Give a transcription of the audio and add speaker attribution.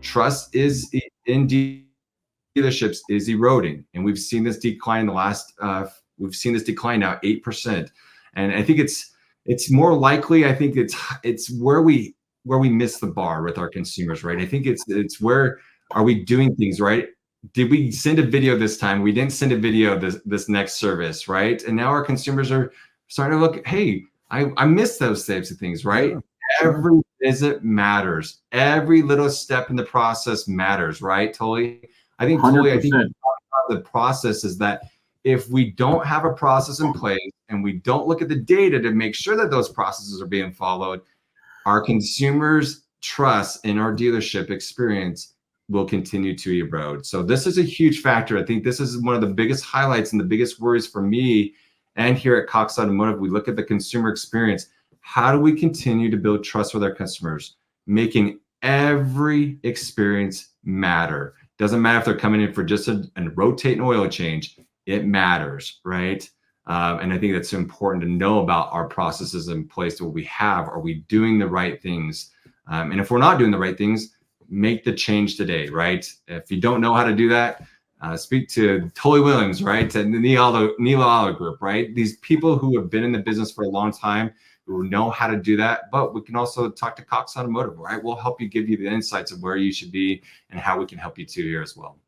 Speaker 1: trust is in dealerships is eroding, and we've seen this decline in the last. We've seen this decline now 8%, and I think it's more likely. I think it's where we miss the bar with our consumers, right? I think it's where are we doing things right? Did we send a video this time? We didn't send a video this next service, right? And now our consumers are starting to look. Hey, I miss those types of things, right?
Speaker 2: Yeah.
Speaker 1: Every visit matters. Every little step in the process matters, right? Totally. I think
Speaker 2: 100%.
Speaker 1: the process is that if we don't have a process in place and we don't look at the data to make sure that those processes are being followed, our consumers' trust in our dealership experience will continue to erode. So this is a huge factor. I think this is one of the biggest highlights and the biggest worries for me. And here at Cox Automotive, we look at the consumer experience. How do we continue to build trust with our customers, making every experience matter? Doesn't matter if they're coming in for just a rotate and oil change. It matters, right? And I think that's so important to know about our processes in place. What we have, are we doing the right things? And if we're not doing the right things, make the change today, right? If you don't know how to do that, speak to Tully Williams, right? To Neil Auto Group, right? These people who have been in the business for a long time, who know how to do that. But we can also talk to Cox Automotive, right? We'll help you, give you the insights of where you should be and how we can help you too here as well.